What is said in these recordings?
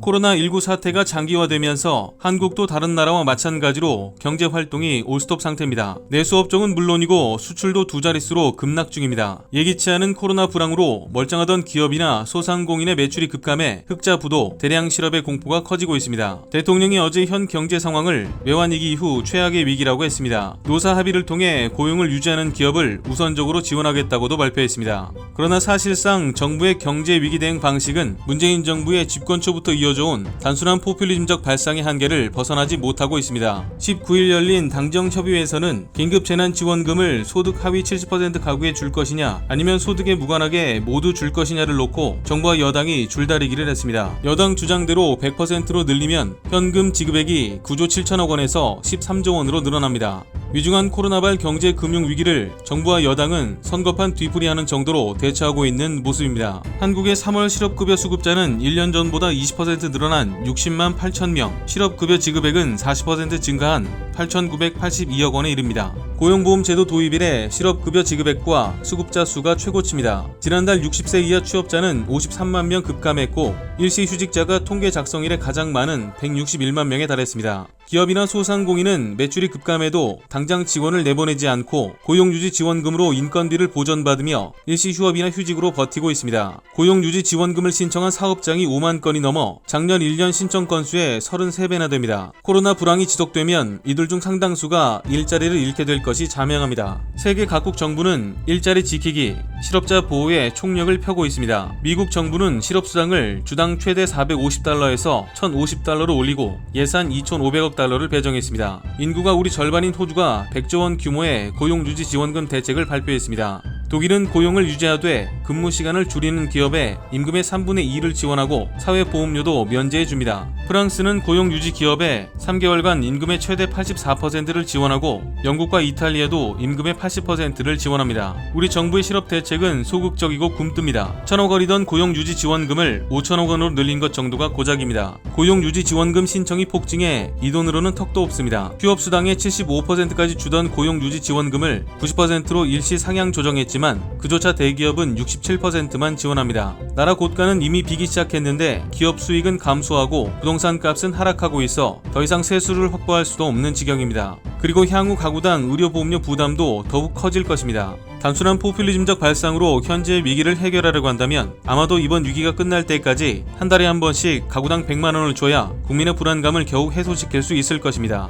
코로나19 사태가 장기화되면서 한국도 다른 나라와 마찬가지로 경제 활동이 올스톱 상태입니다. 내수업종은 물론이고 수출도 두 자릿수로 급락 중입니다. 예기치 않은 코로나 불황으로 멀쩡하던 기업이나 소상공인의 매출이 급감해 흑자 부도, 대량 실업의 공포가 커지고 있습니다. 대통령이 어제 현 경제 상황을 외환위기 이후 최악의 위기라고 했습니다. 노사 합의를 통해 고용을 유지하는 기업을 우선적으로 지원하겠다고도 발표했습니다. 그러나 사실상 정부의 경제 위기 대응 방식은 문재인 정부의 집권 초부터 이어져온 단순한 포퓰리즘적 발상의 한계를 벗어나지 못하고 있습니다. 19일 열린 당정협의회에서는 긴급재난지원금을 소득 하위 70% 가구에 줄 것이냐 아니면 소득에 무관하게 모두 줄 것이냐를 놓고 정부와 여당이 줄다리기를 했습니다. 여당 주장대로 100%로 늘리면 현금 지급액이 9조 7천억 원에서 13조 원으로 늘어납니다. 위중한 코로나발 경제 금융 위기를 정부와 여당은 선거판 뒤풀이하는 정도로 대처하고 있는 모습입니다. 한국의 3월 실업급여 수급자는 1년 전보다 20% 늘어난 60만 8천 명, 실업급여 지급액은 40% 증가한 8,982억 원에 이릅니다. 고용보험제도 도입 이래 실업급여 지급액과 수급자 수가 최고치입니다. 지난달 60세 이하 취업자는 53만 명 급감했고 일시휴직자가 통계 작성 이래 가장 많은 161만 명에 달했습니다. 기업이나 소상공인은 매출이 급감해도 당장 지원을 내보내지 않고 고용유지 지원금으로 인건비를 보전받으며 일시휴업이나 휴직으로 버티고 있습니다. 고용유지 지원금을 신청한 사업장이 5만 건이 넘어 작년 1년 신청 건수의 33배나 됩니다. 코로나 불황이 지속되면 이들 중 상당수가 일자리를 잃게 될 것이 자명합니다. 세계 각국 정부는 일자리 지키기, 실업자 보호에 총력을 펴고 있습니다. 미국 정부는 실업수당을 주당 최대 450달러에서 1,050달러로 올리고 예산 2,500억 달러를 배정했습니다. 인구가 우리 절반인 호주가 100조 원 규모의 고용유지 지원금 대책을 발표했습니다. 독일은 고용을 유지하되 근무 시간을 줄이는 기업에 임금의 3분의 2를 지원하고 사회보험료도 면제해줍니다. 프랑스는 고용유지 기업에 3개월간 임금의 최대 84%를 지원하고 영국과 이탈리아도 임금의 80%를 지원합니다. 우리 정부의 실업 대책은 소극적이고 굼뜹니다. 1,000억 원이던 고용유지 지원금을 5천억 원으로 늘린 것 정도가 고작입니다. 고용유지 지원금 신청이 폭증해 이 돈으로는 턱도 없습니다. 휴업수당의 75%까지 주던 고용유지 지원금을 90%로 일시 상향 조정했지만 그조차 대기업은 67%만 지원합니다. 나라 고가는 이미 비기 시작했는데 기업 수익은 감소하고 부동산 값은 하락하고 있어 더 이상 세수를 확보할 수도 없는 지경입니다. 그리고 향후 가구당 의료보험료 부담도 더욱 커질 것입니다. 단순한 포퓰리즘적 발상으로 현재의 위기를 해결하려고 한다면 아마도 이번 위기가 끝날 때까지 한 달에 한 번씩 가구당 100만 원을 줘야 국민의 불안감을 겨우 해소시킬 수 있을 것입니다.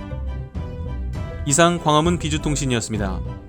이상 광화문 비주통신이었습니다.